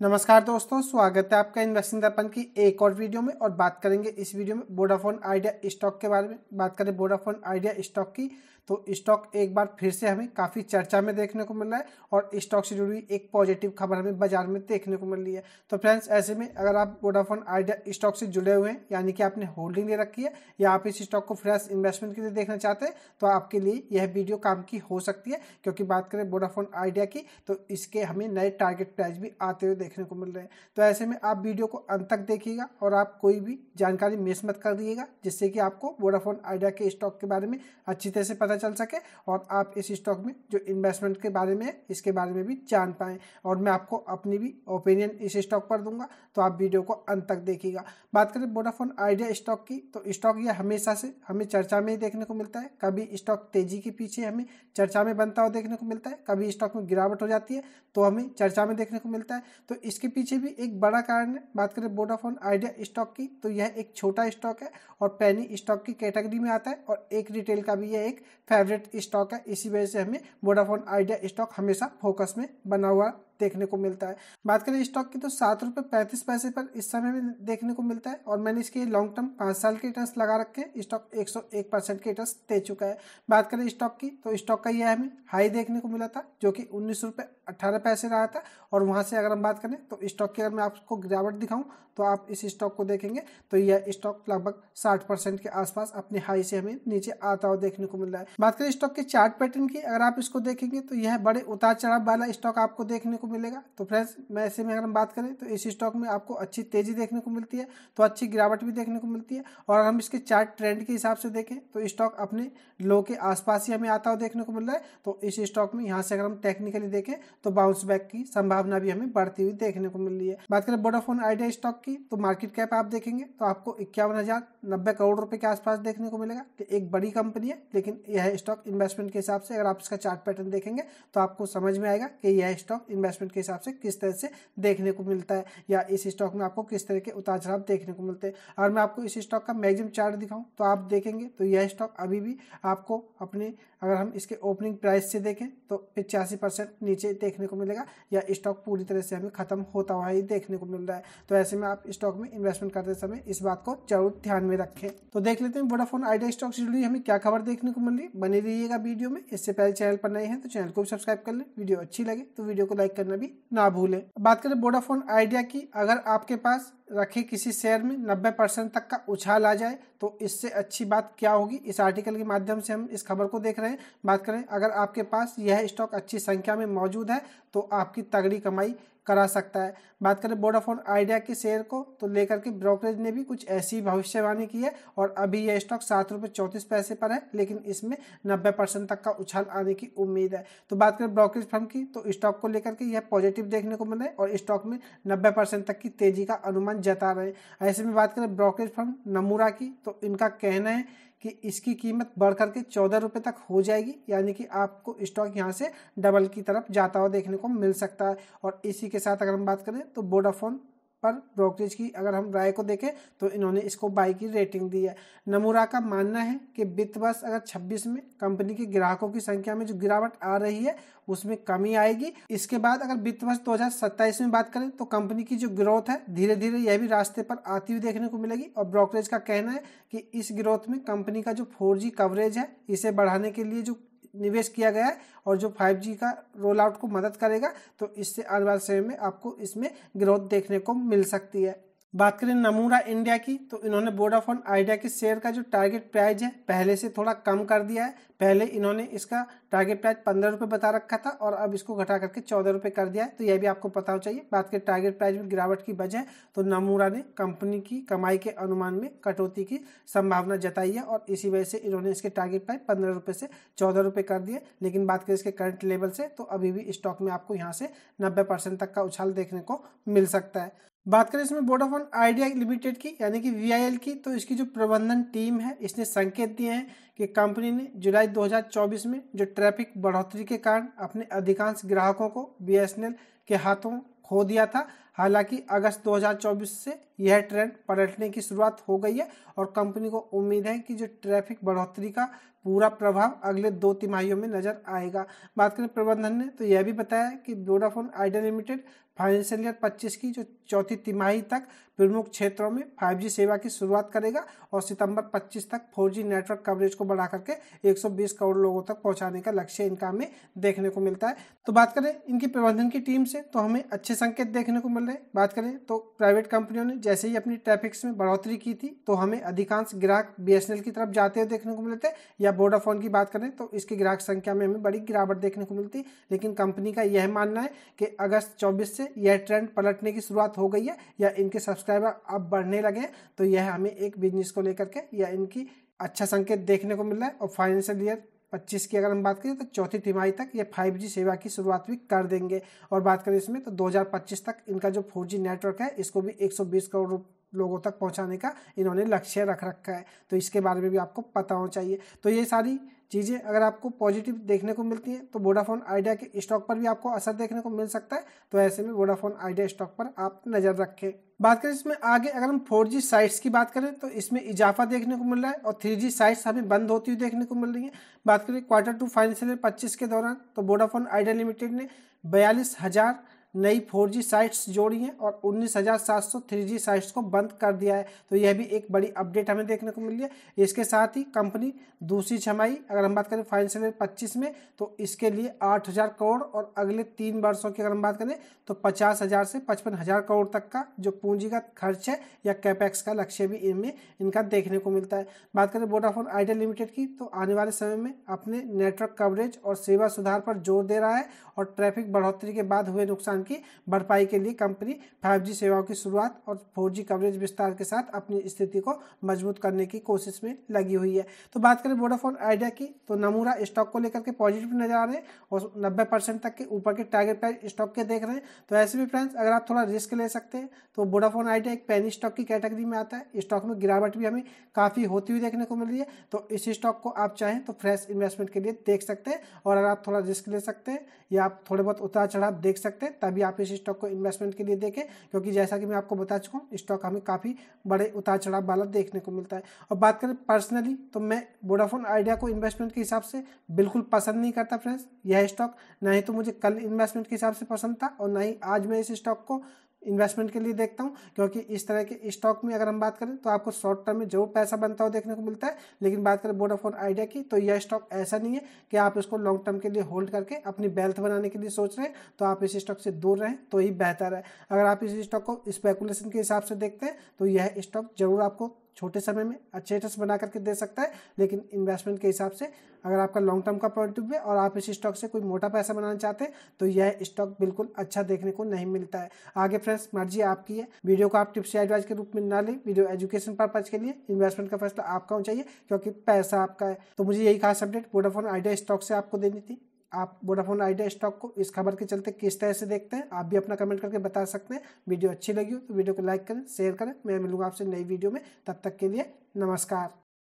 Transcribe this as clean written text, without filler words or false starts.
नमस्कार दोस्तों, स्वागत है आपका इन्वेस्टिंग दर्पण की एक और वीडियो में। और बात करेंगे इस वीडियो में वोडाफोन आइडिया स्टॉक के बारे में। बात करें वोडाफोन आइडिया स्टॉक की, तो स्टॉक एक बार फिर से हमें काफ़ी चर्चा में देखने को मिल रहा है और स्टॉक से जुड़ी एक पॉजिटिव खबर हमें बाजार में देखने को मिल रही है। तो फ्रेंड्स, ऐसे में अगर आप वोडाफोन आइडिया स्टॉक से जुड़े हुए हैं, यानी कि आपने होल्डिंग ले रखी है या आप इस स्टॉक को फ्रेश इन्वेस्टमेंट के लिए देखना चाहते हैं, तो आपके लिए यह वीडियो काम की हो सकती है। क्योंकि बात करें वोडाफोन आइडिया की, तो इसके हमें नए टारगेट प्राइस भी आते हुए देखने को मिल रहे हैं। तो ऐसे में आप वीडियो को अंत तक देखिएगा और आप कोई भी जानकारी मिस मत कर दिएगा, जिससे कि आपको वोडाफोन आइडिया के स्टॉक के बारे में अच्छी तरह से पता चल सके और आप इस स्टॉक में जो इन्वेस्टमेंट के बारे में है, इसके बारे में भी जान पाएं। और मैं आपको अपनी भी ओपिनियन इस स्टॉक पर दूंगा, तो आप वीडियो को अंत तक देखिएगा। बात करें वोडाफोन आइडिया स्टॉक की, तो स्टॉक यह हमेशा से हमें चर्चा में ही देखने को मिलता है। कभी स्टॉक तेजी के पीछे हमें चर्चा में बनता हुआ देखने को मिलता है, कभी स्टॉक में गिरावट हो जाती है तो हमें चर्चा में देखने को मिलता है। तो इसके पीछे भी एक बड़ा कारण है। बात करें वोडाफोन आइडिया स्टॉक की, तो यह एक छोटा स्टॉक है और पेनी स्टॉक की कैटेगरी में आता है और एक रिटेल का भी यह एक फेवरेट स्टॉक है। इसी वजह से हमें वोडाफोन आइडिया स्टॉक हमेशा फोकस में बना हुआ देखने को मिलता है। बात करें स्टॉक की, तो 7.35 रुपये पर इस समय में देखने को मिलता है और मैंने इसके लॉन्ग टर्म 5 साल के रिटर्न्स लगा रखे हैं। स्टॉक 101% के रिटर्न्स दे चुका है। बात करें स्टॉक की, तो स्टॉक का यह हमें हाई देखने को मिला था, जो कि 19.18 रुपये रहा था। और वहां से अगर हम बात करें तो स्टॉक की अगर मैं आपको गिरावट दिखाऊं, तो आप इस स्टॉक को देखेंगे तो यह स्टॉक लगभग 60% के आसपास अपने हाई से हमें नीचे आता हुआ देखने को मिल रहा है। बात करें स्टॉक के चार्ट पैटर्न की, अगर आप इसको देखेंगे तो यह बड़े उतार चढ़ाव वाला स्टॉक आपको देखने को मिलेगा। तो फ्रेंड्स, मैं ऐसे में अगर हम बात करें तो इस स्टॉक में आपको अच्छी तेजी देखने को मिलती है, तो अच्छी गिरावट भी देखने को मिलती है। और हम इसके चार्ट ट्रेंड के हिसाब से देखें तो स्टॉक अपने लो के आसपास ही हमें आता हुआ देखने को मिल रहा है। तो इस स्टॉक में यहाँ से अगर हम टेक्निकली देखें तो बाउंस बैक की संभावना भी हमें बढ़ती हुई देखने को मिल रही है। बात करें वोडाफोन आइडिया स्टॉक की, तो मार्केट कैप आप देखेंगे तो आपको 51,090 करोड़ रुपए के आसपास देखने को मिलेगा। कि एक बड़ी कंपनी है, लेकिन यह स्टॉक इन्वेस्टमेंट के हिसाब से अगर आप इसका चार्ट पैटर्न देखेंगे तो आपको समझ में आएगा कि यह स्टॉक इन्वेस्टमेंट के हिसाब से किस तरह से देखने को मिलता है, या इस स्टॉक में आपको किस तरह के उतार चढ़ाव देखने को मिलते हैं। और मैं आपको इस स्टॉक का मैक्सिमम चार्ट दिखाऊं तो आप देखेंगे तो यह स्टॉक अभी भी आपको अपने, अगर हम इसके ओपनिंग प्राइस से देखें तो 85% नीचे देखने को मिलेगा, या स्टॉक पूरी तरह से हमें खत्म होता हुआ ही देखने को मिल रहा है। तो ऐसे में आप स्टॉक में इन्वेस्टमेंट करते समय इस बात को जरूर ध्यान में रखें। तो देख लेते हैं वोडाफोन आइडिया स्टॉक से जुड़ी हमें क्या खबर देखने को मिल रही है। बने रहिएगा वीडियो में। इससे पहले चैनल पर नए हैं तो चैनल को भी सब्सक्राइब कर लें। वीडियो अच्छी लगे तो वीडियो को लाइक करना भी ना भूलें। बात करें वोडाफोन आइडिया की, अगर आपके पास रखे किसी शेयर में 90% तक का उछाल आ जाए तो इससे अच्छी बात क्या होगी। इस आर्टिकल के माध्यम से हम इस खबर को देख रहे हैं। बात करें, अगर आपके पास यह स्टॉक अच्छी संख्या में मौजूद है तो आपकी तगड़ी कमाई करा सकता है। बात करें वोडाफोन आइडिया के शेयर को, तो लेकर के ब्रोकरेज ने भी कुछ ऐसी भविष्यवाणी की है और अभी यह स्टॉक 7.34 रुपये पर है, लेकिन इसमें 90% तक का उछाल आने की उम्मीद है। तो बात करें ब्रोकरेज फर्म की, तो स्टॉक को लेकर के यह पॉजिटिव देखने को मिल रहा है और स्टॉक में 90% तक की तेजी का अनुमान जता रहे हैं। ऐसे में बात करें ब्रोकरेज फर्म नमूरा की, तो इनका कहना है कि इसकी कीमत बढ़ करके 14 रुपये तक हो जाएगी, यानी कि आपको स्टॉक यहाँ से डबल की तरफ जाता हुआ देखने को मिल सकता है। और इसी के साथ अगर हम बात करें तो वोडाफोन पर ब्रोकरेज की अगर हम राय को देखें तो इन्होंने इसको बाई की रेटिंग दी है। नमूरा का मानना है कि वित्त वर्ष अगर 26 में कंपनी के ग्राहकों की संख्या में जो गिरावट आ रही है उसमें कमी आएगी। इसके बाद अगर वित्त वर्ष 2027 में बात करें तो कंपनी की जो ग्रोथ है धीरे धीरे यह भी रास्ते पर आती हुई देखने को मिलेगी। और ब्रोकरेज का कहना है कि इस ग्रोथ में कंपनी का जो 4G कवरेज है इसे बढ़ाने के लिए जो निवेश किया गया है और जो 5G का रोल आउट को मदद करेगा, तो इससे आने वाले समय में आपको इसमें ग्रोथ देखने को मिल सकती है। बात करें नमूरा इंडिया की, तो इन्होंने वोडाफोन आइडिया के शेयर का जो टारगेट प्राइस है पहले से थोड़ा कम कर दिया है। पहले इन्होंने इसका टारगेट प्राइस 15 रुपये बता रखा था और अब इसको घटा करके 14 रुपये कर दिया है। तो यह भी आपको पता हो चाहिए। बात करें टारगेट प्राइस में गिरावट की वजह, तो नमूरा ने कंपनी की कमाई के अनुमान में कटौती की संभावना जताई है और इसी वजह से इन्होंने इसके टारगेट प्राइस 15 रुपये से 14 रुपये कर दिए। लेकिन बात करें इसके करंट लेवल से, तो अभी भी स्टॉक में आपको यहाँ से 90% तक का उछाल देखने को मिल सकता है। बात करें इसमें वोडाफोन आइडिया लिमिटेड की, यानी कि VIL की, तो इसकी जो प्रबंधन टीम है इसने संकेत दिए हैं कि कंपनी ने जुलाई 2024 में जो ट्रैफिक बढ़ोतरी के कारण अपने अधिकांश ग्राहकों को BSNL के हाथों खो दिया था। हालांकि अगस्त 2024 से यह ट्रेंड पलटने की शुरुआत हो गई है और कंपनी को उम्मीद है कि जो ट्रैफिक बढ़ोतरी का पूरा प्रभाव अगले 2 तिमाहियों में नजर आएगा। बात करें प्रबंधन ने, तो यह भी बताया कि Vodafone idea limited financial year 25 की जो चौथी तिमाही तक प्रमुख क्षेत्रों में 5G सेवा की शुरुआत करेगा और सितंबर 25 तक 4G नेटवर्क कवरेज को बढ़ा करके 120 करोड़ लोगों तक पहुंचाने का लक्ष्य इनका हमें देखने को मिलता है। तो बात करें इनकी प्रबंधन की टीम से तो हमें अच्छे संकेत देखने को मिल रहे हैं। बात करें तो प्राइवेट कंपनियों ने जैसे ही अपनी ट्रैफिक्स में बढ़ोतरी की थी तो हमें अधिकांश ग्राहक BSNL की तरफ जाते हुए देखने को मिलते हैं, या वोडाफोन की बात करें तो इसकी ग्राहक संख्या में हमें बड़ी गिरावट देखने को मिलती है। लेकिन कंपनी का यह मानना है कि अगस्त 24 से यह ट्रेंड पलटने की शुरुआत हो गई है या इनके सब्सक्राइबर अब बढ़ने लगे हैं, तो यह हमें एक बिजनेस को लेकर के या इनकी अच्छा संकेत देखने को मिल रहा है। और फाइनेंशियल ईयर 25 की अगर हम बात करें तो चौथी तिमाही तक ये 5G सेवा की शुरुआत भी कर देंगे। और बात करें इसमें तो 2025 तक इनका जो 4G नेटवर्क है इसको भी 120 करोड़ लोगों तक पहुंचाने का इन्होंने लक्ष्य रख रखा है, तो इसके बारे में भी आपको पता होना चाहिए। तो ये सारी चीज़ें अगर आपको पॉजिटिव देखने को मिलती हैं तो वोडाफोन आइडिया के स्टॉक पर भी आपको असर देखने को मिल सकता है। तो ऐसे में वोडाफोन आइडिया स्टॉक पर आप नज़र रखें। बात करें इसमें आगे अगर हम 4G साइट्स की बात करें तो इसमें इजाफा देखने को मिल रहा है और 3G साइट्स हमें बंद होती हुई देखने को मिल रही है। बात करें Q2 फाइनेंशियल ईयर 25 के दौरान तो वोडाफोन आइडिया लिमिटेड ने 42,000 नई 4G साइट्स जोड़ी हैं और 19,700 3G साइट्स को बंद कर दिया है। तो यह भी एक बड़ी अपडेट हमें देखने को मिल रही है। इसके साथ ही कंपनी दूसरी छमाही अगर हम बात करें फाइनेंशियल ईयर 25 में तो इसके लिए 8,000 करोड़ और अगले 3 वर्षों की अगर हम बात करें तो 50,000 से 55,000 करोड़ तक का जो पूंजीगत खर्च है या कैपेक्स का लक्ष्य भी इनमें इनका देखने को मिलता है। बात करें वोडाफोन आइडिया लिमिटेड की तो आने वाले समय में अपने नेटवर्क कवरेज और सेवा सुधार पर जोर दे रहा है और ट्रैफिक बढ़ोतरी के बाद हुए नुकसान की भरपाई के लिए कंपनी 5G सेवाओं की शुरुआत और 4G कवरेज विस्तार के साथ अपनी स्थिति को मजबूत करने की कोशिश में लगी हुई है। तो बात करें वोडाफोन आइडिया की तो नमूरा स्टॉक को लेकर के पॉजिटिव नजर आ रहे हैं और 90% तक के ऊपर के टारगेट प्राइस स्टॉक के देख रहे हैं। तो ऐसे में फ्रेंड्स अगर आप थोड़ा रिस्क ले सकते हैं तो वोडाफोन आइडिया एक पेनी स्टॉक की कैटेगरी में आता है। स्टॉक में गिरावट भी हमें काफ़ी होती हुई देखने को मिल रही है, तो इस स्टॉक को आप चाहें तो फ्रेश इन्वेस्टमेंट के लिए देख सकते हैं। और अगर आप थोड़ा रिस्क ले सकते हैं या आप थोड़े बहुत उतार चढ़ाव देख सकते हैं तभी आप इस स्टॉक को इन्वेस्टमेंट के लिए देखें, क्योंकि जैसा कि मैं आपको बता चुका हूँ स्टॉक हमें काफ़ी बड़े उतार चढ़ाव वाला देखने को मिलता है। और बात करें पर्सनली तो मैं वोडाफोन आइडिया को इन्वेस्टमेंट के हिसाब से बिल्कुल पसंद नहीं करता फ्रेंड्स। यह स्टॉक ना ही तो मुझे कल इन्वेस्टमेंट के हिसाब से पसंद था और ना ही आज मैं इस स्टॉक को इन्वेस्टमेंट के लिए देखता हूं, क्योंकि इस तरह के स्टॉक में अगर हम बात करें तो आपको शॉर्ट टर्म में जरूर पैसा बनता हो देखने को मिलता है। लेकिन बात करें वोडाफोन आइडिया की तो यह स्टॉक ऐसा नहीं है कि आप इसको लॉन्ग टर्म के लिए होल्ड करके अपनी वेल्थ बनाने के लिए सोच रहे हैं, तो आप इस स्टॉक से दूर रहें तो ही बेहतर है। अगर आप इस स्टॉक को स्पेकुलेशन के हिसाब से देखते हैं तो यह स्टॉक जरूर आपको छोटे समय में अच्छे रिटर्न्स बना करके दे सकता है, लेकिन इन्वेस्टमेंट के हिसाब से अगर आपका लॉन्ग टर्म का पॉइंट ऑफ व्यू है और आप इस स्टॉक से कोई मोटा पैसा बनाना चाहते हैं तो यह स्टॉक बिल्कुल अच्छा देखने को नहीं मिलता है। आगे फ्रेंड्स मर्जी आपकी है, वीडियो को आप टिप्स या एडवाइस के रूप में ना लें, वीडियो एजुकेशन पर्पज के लिए, इन्वेस्टमेंट का फैसला आपका होना चाहिए क्योंकि पैसा आपका है। तो मुझे यही खास अपडेट वोडाफोन आइडिया स्टॉक से आपको देनी थी। आप वोडाफोन आइडिया स्टॉक को इस खबर के चलते किस तरह से देखते हैं आप भी अपना कमेंट करके बता सकते हैं। वीडियो अच्छी लगी हो तो वीडियो को लाइक करें, शेयर करें। मैं मिलूंगा आपसे नई वीडियो में, तब तक के लिए नमस्कार।